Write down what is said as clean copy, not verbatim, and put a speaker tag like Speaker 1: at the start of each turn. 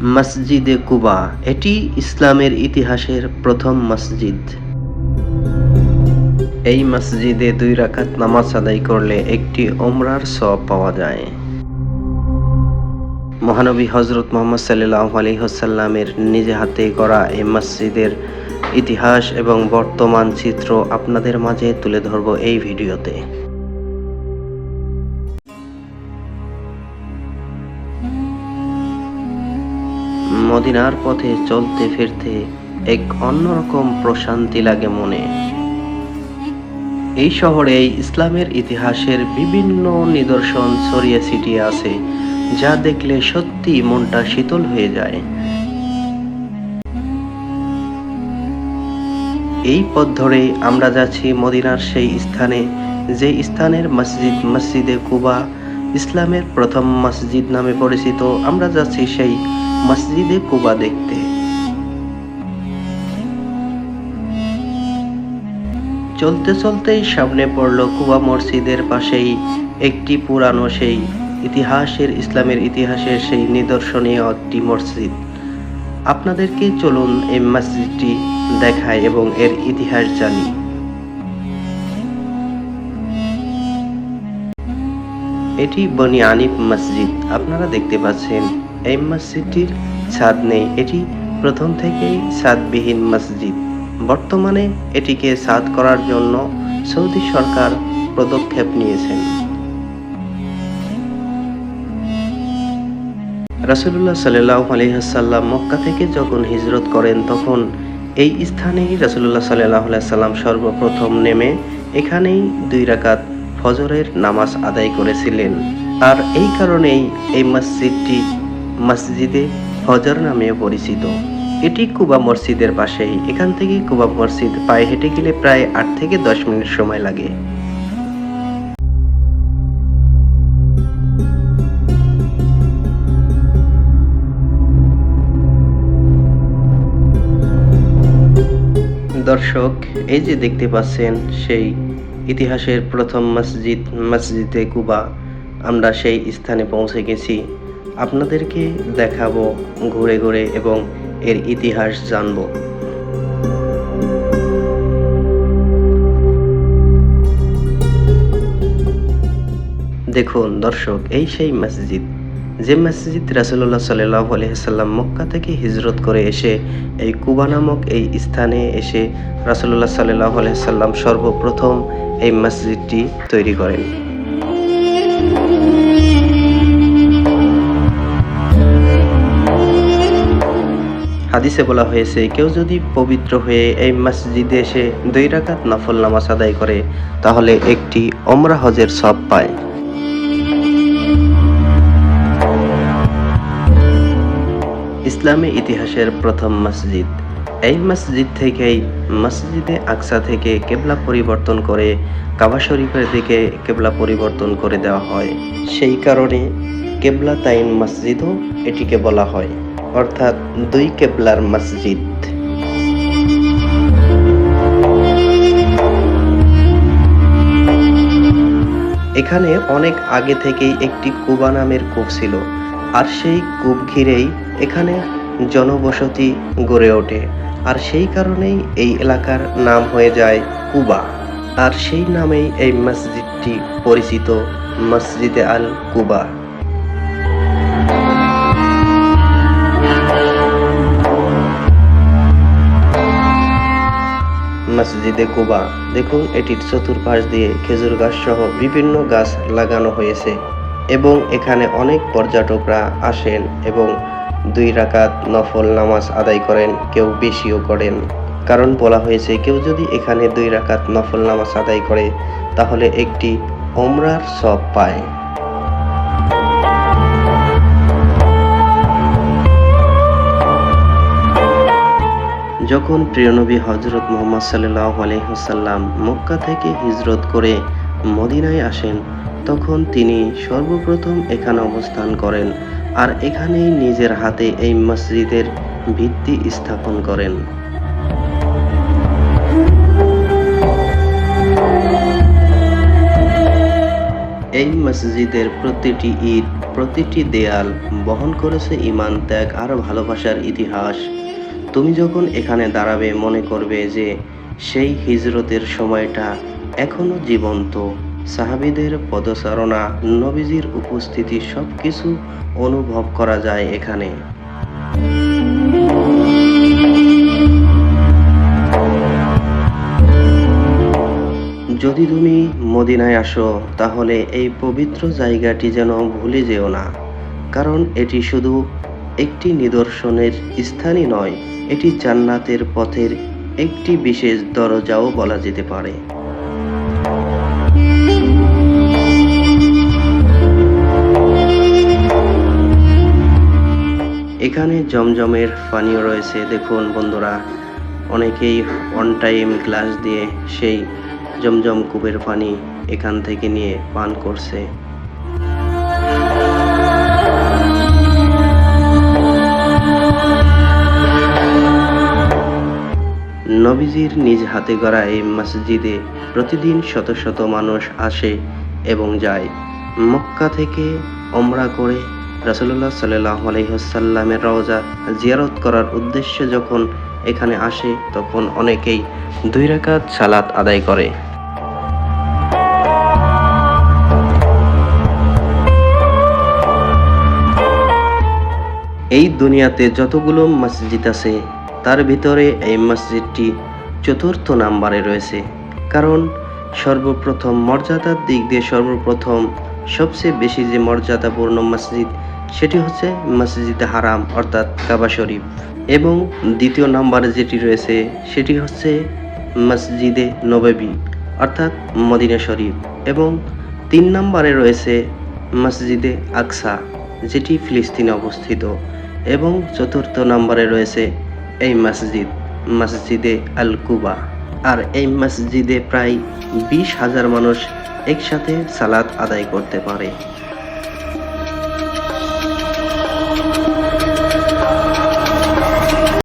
Speaker 1: মসজিদে কুবা এটি ইসলামের ইতিহাসের প্রথম মসজিদ। এই মসজিদে 2 রাকাত নামাজ আদায় করলে একটি ওমরার সওয়াব পাওয়া যায়। মহানবী হযরত মুহাম্মদ সাল্লাল্লাহু আলাইহি ওয়াসাল্লামের নিজে হাতে গড়া এই মসজিদের ইতিহাস এবং বর্তমান চিত্র আপনাদের মাঝে তুলে ধরব এই ভিডিওতে। মদিনার পথে চলতে ফিরতে এক অন্যরকম প্রশান্তি লাগে মনে। এই শহরে ইসলামের ইতিহাসের বিভিন্ন নিদর্শন ছড়িয়ে ছিটিয়ে আছে, যা দেখলে সত্যি মনটা শীতল হয়ে যায়। এই পথ ধরে আমরা যাচ্ছি মদিনার সেই স্থানে, যে স্থানের মসজিদে কুবা ইসলামের প্রথম মসজিদ নামে পরিচিত। আমরা যাচ্ছি সেই মসজিদে কুবা দেখতে। চলতে চলতেই সামনে পড়ল কুবা মসজিদের পাশেই একটি পুরানো সেই ইসলামের ইতিহাসের সেই নিদর্শনীয় একটি মসজিদ। আপনাদেরকে চলুন এই মসজিদটি দেখায় এবং এর ইতিহাস জানি। এটি বনি আনিফ মসজিদ। আপনারা দেখতে পাচ্ছেন এই মসজিদটির ছাদ নেই, এটি প্রথম থেকেই ছাদবিহীন মসজিদ। বর্তমানে এটিকে ছাদ করার জন্য সৌদি সরকার পদক্ষেপ নিয়েছেন। রাসূলুল্লাহ সাল্লাল্লাহু আলাইহি ওয়াসাল্লাম মক্কা থেকে যখন হিজরত করেন, তখন এই স্থানেই রাসূলুল্লাহ সাল্লাল্লাহু আলাইহি ওয়াসাল্লাম সর্বপ্রথম নেমে এখানেই 2 রাকাত ফজরের নামাজ আদায় করেছিলেন। আর এই কারণেই এই মসজিদটি মসজিদে ফজর নামে পরিচিত। এটি কুবা মসজিদের পাশেই। এখান থেকে কুবা মসজিদ পায়ে হেঁটে গেলে প্রায় 8 থেকে 10 মিনিট সময় লাগে। দর্শক, এই যে দেখতে পাচ্ছেন সেই ইতিহাসের প্রথম মসজিদে কুবা। আমরা সেই স্থানে পৌঁছে গেছি। আপনাদেরকে দেখাবো ঘুরে ঘুরে এবং এর ইতিহাস জানব। দেখুন দর্শক, এই সেই মসজিদ, যে মসজিদ রাসূলুল্লাহ সাল্লাল্লাহু আলাইহি ওয়াসাল্লাম মক্কা থেকে হিজরত করে এসে এই কুবা নামক এই স্থানে এসে রাসূলুল্লাহ সাল্লাল্লাহু আলাইহি ওয়াসাল্লাম সর্বপ্রথম এই মসজিদটি তৈরি করেন। হাদিসে বলা হয়েছে, কেউ যদি পবিত্র হয়ে এই মসজিদে এসে 2 রাকাত নফল নামাজ আদায় করে, তাহলে একটি ওমরা হজের সওয়াব পায়। ইসলামী ইতিহাসের প্রথম মসজিদ। এই মসজিদ থেকেই মসজিদে আকসা থেকে কেবলা পরিবর্তন করে কাবা শরীফের দিকে কেবলা পরিবর্তন করে দেওয়া হয়। সেই কারণে কেবলাতাইন মসজিদও এটিকে বলা হয়, অর্থাৎ 2 কেবলার মসজিদ। এখানে অনেক আগে থেকেই একটি কুবা নামের কূপ ছিল, আর সেই কূপ ঘিরেই এখানে জনবসতি গড়ে ওঠে। আর সেই কারণেই এই এলাকার নাম হয়ে যায় কুবা। আর সেই নামেই এই মসজিদটি পরিচিত, মসজিদে আল কুবা। মসজিদে কুবা দেখুন, এটির চতুর্পাশ দিয়ে খেজুর গাছ সহ বিভিন্ন গাছ লাগানো হয়েছে এবং এখানে অনেক পর্যটকরা আসেন এবং 2 রাকাত নফল নামাজ আদায় করেন, কেউ বেশিও করেন। কারণ বলা হয়েছে, কেউ যদি এখানে 2 রাকাত নফল নামাজ আদায় করে, তাহলে একটি ওমরার সওয়াব পায়। যখন প্রিয়নবী হযরত মুহাম্মদ সাল্লাল্লাহু আলাইহি ওয়াসাল্লাম মক্কা থেকে হিজরত করে মদিনায় আসেন, তখন তিনি সর্বপ্রথম এখানে অবস্থান করেন আর এখানেই নিজের হাতে এই মসজিদের ভিত্তি স্থাপন করেন। এই মসজিদের প্রতিটি ইট প্রতিটি দেয়াল বহন করেছে ঈমান, ত্যাগ আর ভালোবাসার ইতিহাস। তুমি যখন এখানে দাঁড়াবে মনে করবে যে সেই হিজরতের সময়টা এখনো জীবন্ত। সাহাবীদের পদচারণা, নবীজির উপস্থিতি সবকিছু অনুভব করা যায় এখানে। যদি তুমি মদিনায় আসো তাহলে এই পবিত্র জায়গাটি যেন ভুলে যেও না, কারণ এটি শুধু একটি নিদর্শনের স্থানই নয়, এটি জান্নাতের পথের একটি বিশেষ দরজাও বলা যেতে পারে। এখানে জমজমের পানিও রয়েছে। দেখুন বন্ধুরা, অনেকেই অন টাইম গ্লাস দিয়ে সেই জমজম কূপের পানি এখান থেকে নিয়ে পান করছে। নবীজির নিজ হাতে গড়া এই মসজিদে প্রতিদিন শত শত মানুষ আসে এবং যায়। মক্কা থেকে ওমরা করে রাসূলুল্লাহ সাল্লাল্লাহু আলাইহি ওয়াসাল্লামের রওজা জিয়ারত করার উদ্দেশ্যে যখন এখানে আসে তখন অনেকেই 2 রাকাত সালাত আদায় করে। এই দুনিয়াতে যতগুলো মসজিদ আছে তার ভিতরে এই মসজিদটি 4র্থ নম্বরে রয়েছে, কারণ সর্বপ্রথম মর্যাদার দিক দিয়ে সর্বপ্রথম সবচেয়ে বেশি যে মর্যাদাপূর্ণ মসজিদ সেটি হচ্ছে মসজিদে হারাম অর্থাৎ কাবা শরীফ, এবং দ্বিতীয় নম্বরে যেটি রয়েছে সেটি হচ্ছে মসজিদে নববী অর্থাৎ মদিনা শরীফ, এবং 3 নম্বরে রয়েছে মসজিদে আকসা যেটি ফিলিস্তিনে অবস্থিত, এবং 4র্থ নম্বরে রয়েছে এই মসজিদে আল কুবা। আর এই মসজিদে প্রায় 20,000 মানুষ একসাথে সালাত আদায় করতে পারে।